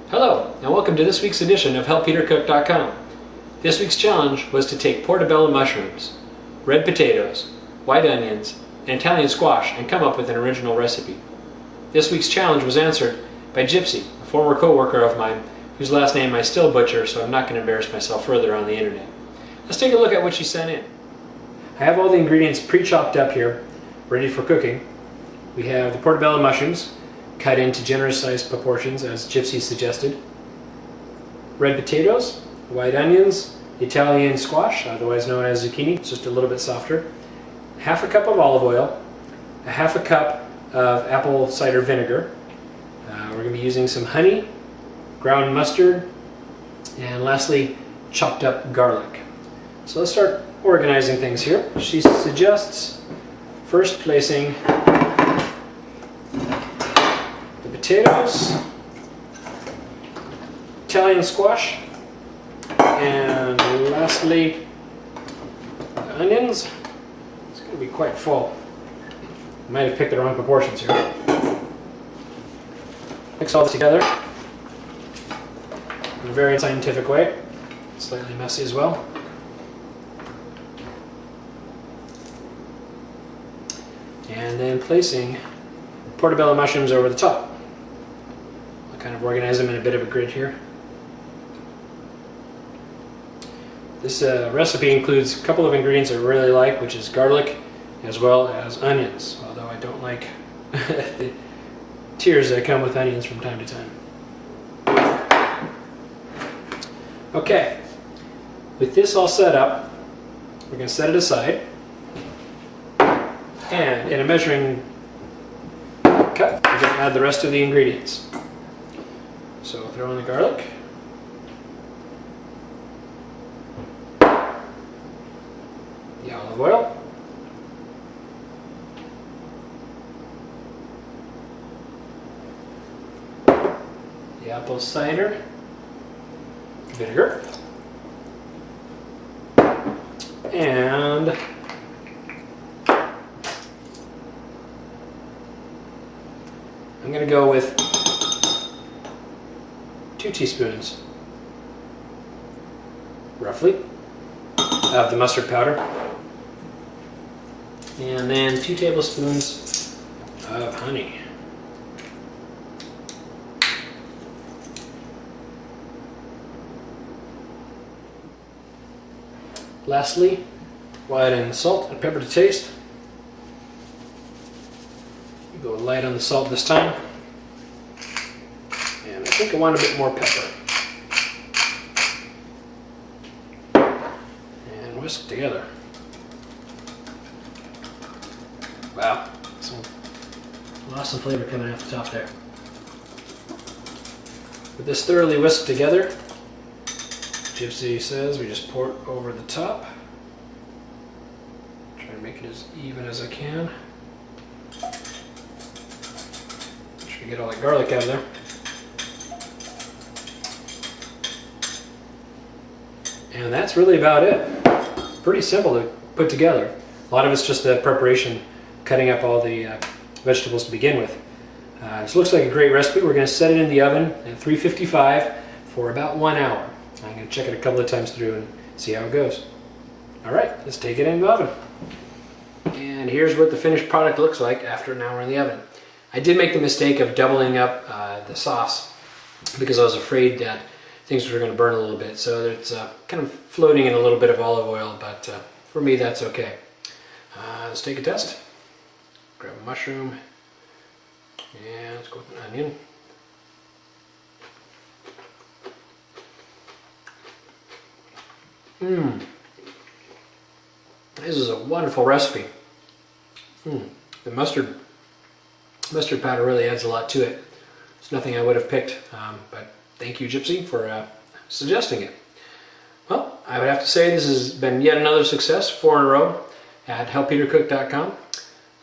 Hello, and welcome to this week's edition of HelpPeterCook.com. This week's challenge was to take portobello mushrooms, red potatoes, white onions, and Italian squash and come up with an original recipe. This week's challenge was answered by Gypsy, a former co-worker of mine, whose last name I still butcher, so I'm not going to embarrass myself further on the internet. Let's take a look at what she sent in. I have all the ingredients pre-chopped up here, ready for cooking. We have the portobello mushrooms, cut into generous sized proportions as Gypsy suggested. Red potatoes, white onions, Italian squash, otherwise known as zucchini, it's just a little bit softer. Half a cup of olive oil, a half a cup of apple cider vinegar. We're going to be using some honey, ground mustard, and lastly chopped up garlic. So let's start organizing things here. She suggests first placing potatoes, Italian squash, and lastly the onions. It's going to be quite full. I might have picked the wrong proportions here. Mix all this together in a very scientific way, slightly messy as well. And then placing portobello mushrooms over the top. Kind of organize them in a bit of a grid here. This recipe includes a couple of ingredients I really like, which is garlic as well as onions, although I don't like the tears that come with onions from time to time. Okay, with this all set up, we're going to set it aside, and in a measuring cup, we're going to add the rest of the ingredients. So throw in the garlic, the olive oil, the apple cider vinegar, and I'm going to go with 2 teaspoons, roughly, of the mustard powder, and then 2 tablespoons of honey. Lastly, white and salt and pepper to taste. Go light on the salt this time. And I think I want a bit more pepper. And whisk together. Wow, lost some flavor coming off the top there. With this thoroughly whisked together, Gypsy says we just pour it over the top. Try to make it as even as I can. Try to get all that garlic out of there. And that's really about it. Pretty simple to put together. A lot of it's just the preparation, cutting up all the vegetables to begin with. This looks like a great recipe. We're going to set it in the oven at 355 for about 1 hour. I'm going to check it a couple of times through and see how it goes. Alright, let's take it in the oven. And here's what the finished product looks like after an hour in the oven. I did make the mistake of doubling up the sauce because I was afraid that things were going to burn a little bit. So it's kind of floating in a little bit of olive oil, but for me that's okay. Let's take a test. Grab a mushroom, and let's go with an onion. This is a wonderful recipe. The mustard powder really adds a lot to it. It's nothing I would have picked, but thank you, Gypsy, for suggesting it. Well, I would have to say this has been yet another success, 4 in a row, at HelpPeterCook.com.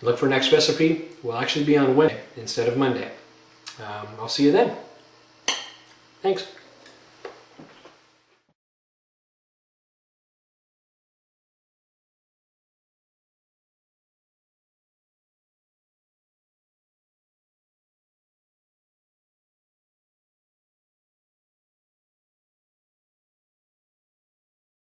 Look for next recipe. Will actually be on Wednesday instead of Monday. I'll see you then. Thanks.